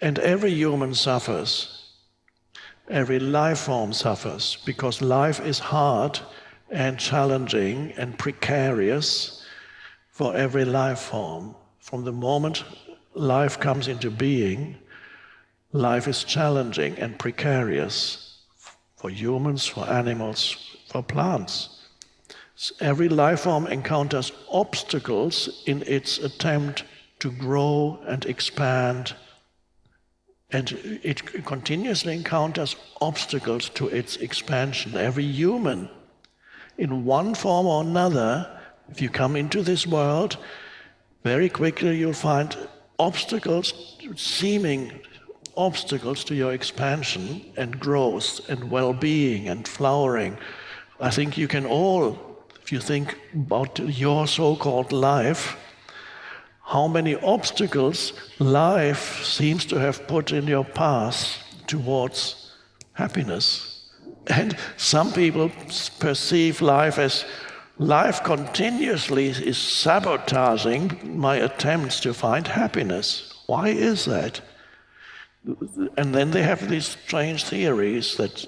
And every human suffers. Every life form suffers, because life is hard and challenging and precarious for every life form. From the moment life comes into being, life is challenging and precarious for humans, for animals, for plants. Every life form encounters obstacles in its attempt to grow and expand, and it continuously encounters obstacles to its expansion. Every human, in one form or another, if you come into this world, very quickly you'll find obstacles, seeming obstacles to your expansion and growth and well-being and flowering. I think you can all, if you think about your so-called life, how many obstacles life seems to have put in your path towards happiness. And some people perceive life as life continuously is sabotaging my attempts to find happiness. Why is that? And then they have these strange theories that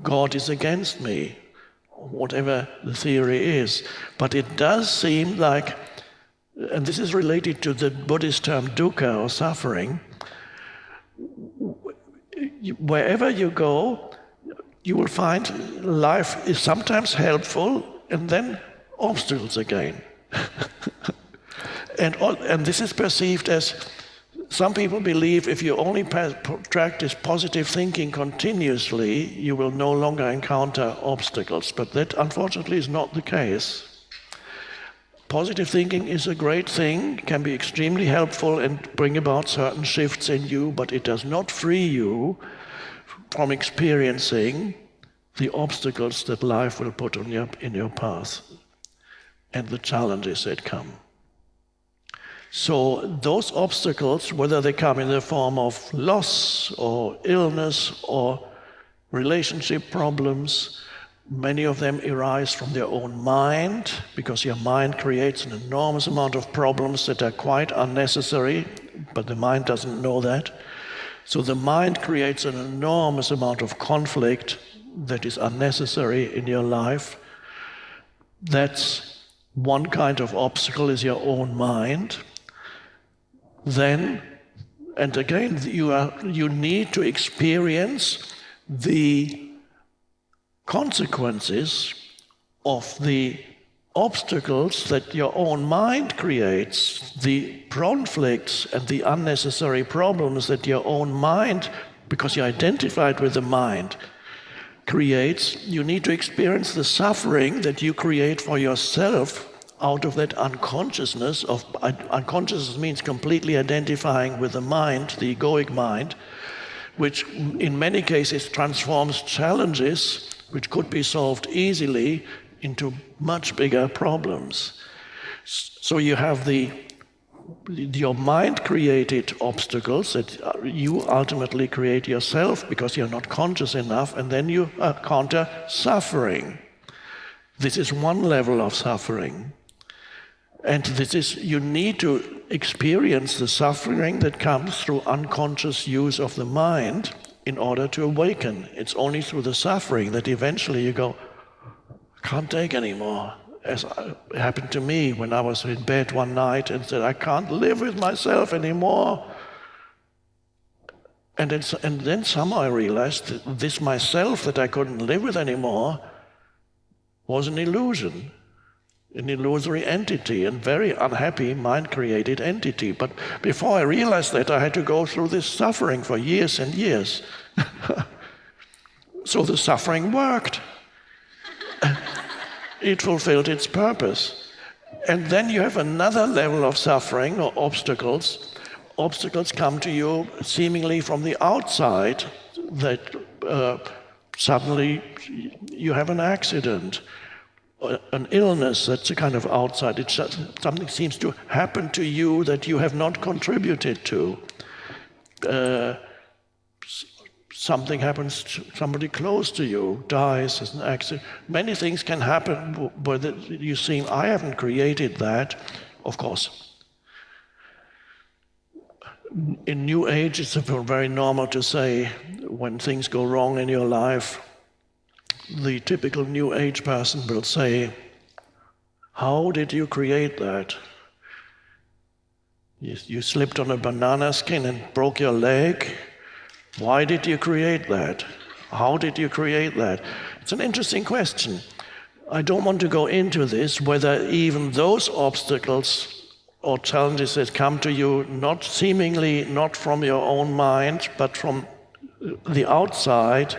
God is against me, whatever the theory is. But it does seem like, and this is related to the Buddhist term dukkha or suffering, wherever you go, you will find life is sometimes helpful and then obstacles again. And this is perceived as, some people believe if you only practice positive thinking continuously, you will no longer encounter obstacles. But that, unfortunately, is not the case. Positive thinking is a great thing, can be extremely helpful and bring about certain shifts in you, but it does not free you from experiencing the obstacles that life will put on in your path and the challenges that come. So those obstacles, whether they come in the form of loss or illness or relationship problems, many of them arise from their own mind, because your mind creates an enormous amount of problems that are quite unnecessary, but the mind doesn't know that. So the mind creates an enormous amount of conflict that is unnecessary in your life. That's one kind of obstacle, is your own mind. Then, and again, you need to experience the consequences of the obstacles that your own mind creates, the conflicts and the unnecessary problems that your own mind, because you're identified with the mind, creates. You need to experience the suffering that you create for yourself out of that unconsciousness. Unconsciousness means completely identifying with the mind, the egoic mind, which in many cases transforms challenges which could be solved easily into much bigger problems. So you have your mind-created obstacles that you ultimately create yourself because you're not conscious enough, and then you encounter suffering. This is one level of suffering. And you need to experience the suffering that comes through unconscious use of the mind in order to awaken. It's only through the suffering that eventually you go, I can't take anymore. As it happened to me when I was in bed one night and said, I can't live with myself anymore. And then somehow I realized that this myself that I couldn't live with anymore was an illusion, an illusory entity, and very unhappy mind-created entity. But before I realized that, I had to go through this suffering for years and years. So the suffering worked. It fulfilled its purpose. And then you have another level of suffering or obstacles. Obstacles come to you seemingly from the outside, that suddenly you have an accident, an illness. That's a kind of outside. Something seems to happen to you that you have not contributed to. Something happens to somebody close to you, dies as an accident. Many things can happen, but you seem, I haven't created that. Of course, In New Age, it's very normal to say when things go wrong in your life, the typical New Age person will say, how did you create that? You slipped on a banana skin and broke your leg. Why did you create that? How did you create that? It's an interesting question. I don't want to go into this, whether even those obstacles or challenges that come to you, not seemingly not from your own mind, but from the outside,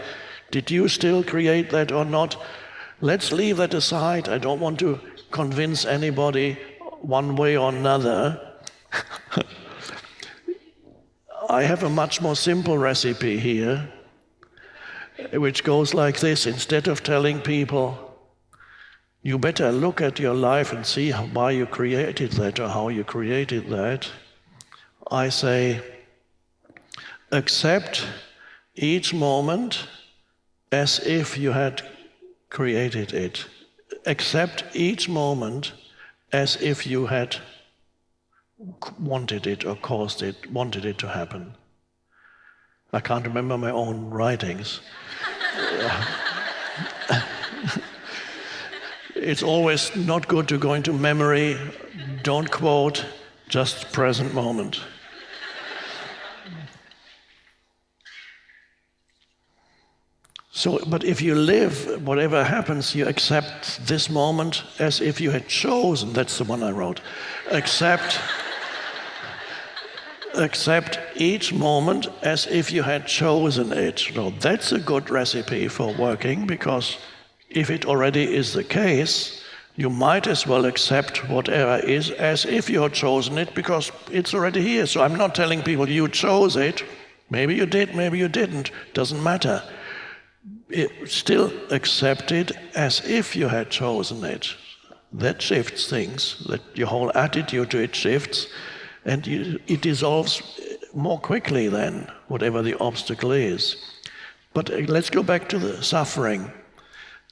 did you still create that or not? Let's leave that aside. I don't want to convince anybody one way or another. I have a much more simple recipe here, which goes like this. Instead of telling people, you better look at your life and see why you created that or how you created that, I say, accept each moment as if you had created it. Accept each moment as if you had wanted it or caused it, wanted it to happen. I can't remember my own writings. It's always not good to go into memory. Don't quote, just present moment. So, but if you live, whatever happens, you accept this moment as if you had chosen. That's the one I wrote. Accept each moment as if you had chosen it. So that's a good recipe for working, because if it already is the case, you might as well accept whatever is as if you had chosen it, because it's already here. So I'm not telling people you chose it. Maybe you did, maybe you didn't. Doesn't matter. Still accept it as if you had chosen it. That shifts things, that your whole attitude to it shifts, and it dissolves more quickly than whatever the obstacle is. But let's go back to the suffering.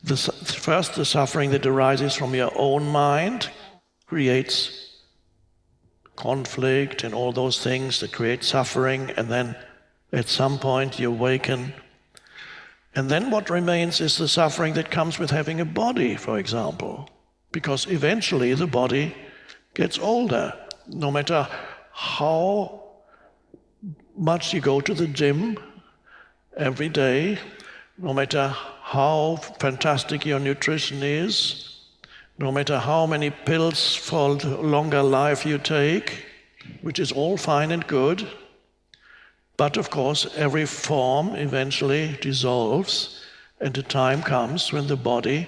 First, the suffering that arises from your own mind creates conflict and all those things that create suffering, and then at some point you awaken. And then what remains is the suffering that comes with having a body, for example, because eventually the body gets older. No matter how much you go to the gym every day, no matter how fantastic your nutrition is, no matter how many pills for longer life you take, which is all fine and good, but of course every form eventually dissolves, and a time comes when the body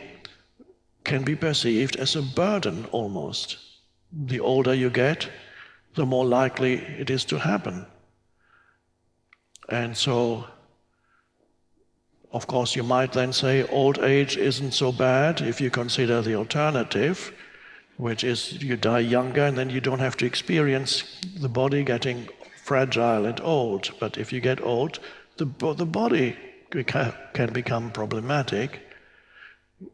can be perceived as a burden almost. The older you get, the more likely it is to happen. And so, of course, you might then say old age isn't so bad if you consider the alternative, which is you die younger and then you don't have to experience the body getting fragile and old. But if you get old, the body can become problematic,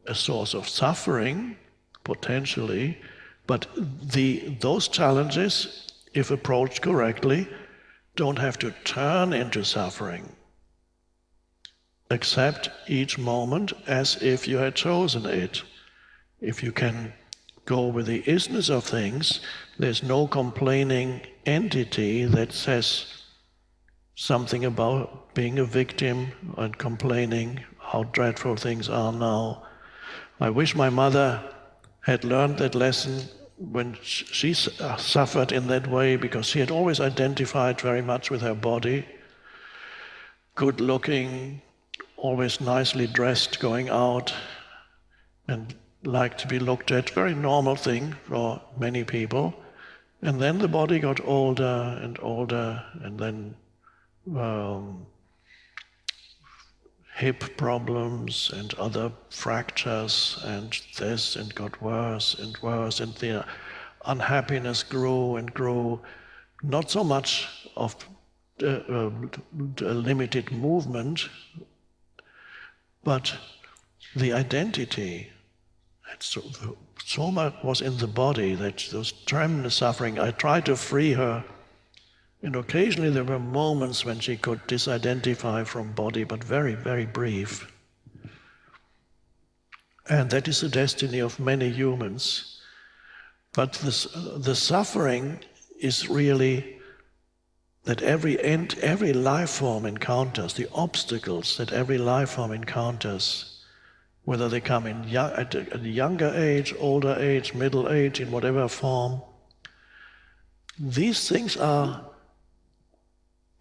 a source of suffering, potentially. But those challenges, if approached correctly, don't have to turn into suffering. Accept each moment as if you had chosen it. If you can go with the isness of things, there's no complaining entity that says something about being a victim and complaining how dreadful things are now. I wish my mother had learned that lesson when she suffered in that way, because she had always identified very much with her body, good looking, always nicely dressed, going out, and liked to be looked at, very normal thing for many people. And then the body got older and older, and then hip problems and other fractures and this, and got worse and worse, and the unhappiness grew and grew. Not so much of limited movement, but the identity. So much was in the body, that those tremendous suffering. I tried to free her And occasionally there were moments when she could disidentify from body, but very, very brief. And that is the destiny of many humans. But the suffering is really that every life form encounters, the obstacles that every life form encounters, whether they come at a younger age, older age, middle age, in whatever form, these things are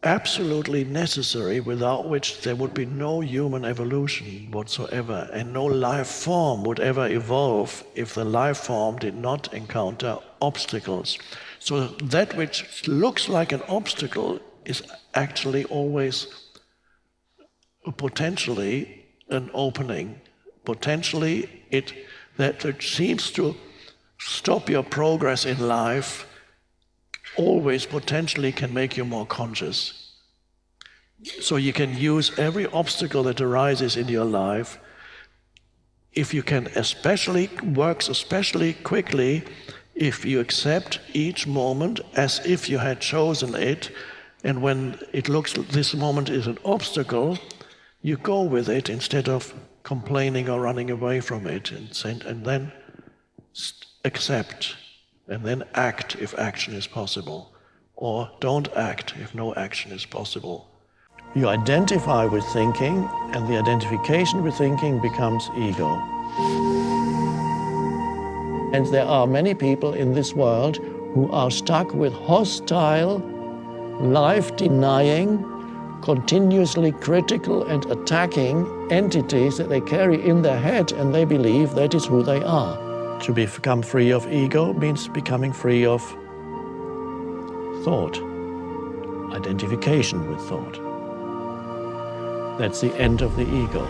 absolutely necessary, without which there would be no human evolution whatsoever, and no life form would ever evolve if the life form did not encounter obstacles. So that which looks like an obstacle is actually always potentially an opening. Potentially that seems to stop your progress in life always potentially can make you more conscious. So you can use every obstacle that arises in your life, if you can works especially quickly, if you accept each moment as if you had chosen it, and when it looks this moment is an obstacle, you go with it instead of complaining or running away from it, and then accept. And then act if action is possible, or don't act if no action is possible. You identify with thinking, and the identification with thinking becomes ego. And there are many people in this world who are stuck with hostile, life-denying, continuously critical and attacking entities that they carry in their head, and they believe that is who they are. To become free of ego means becoming free of thought, identification with thought. That's the end of the ego.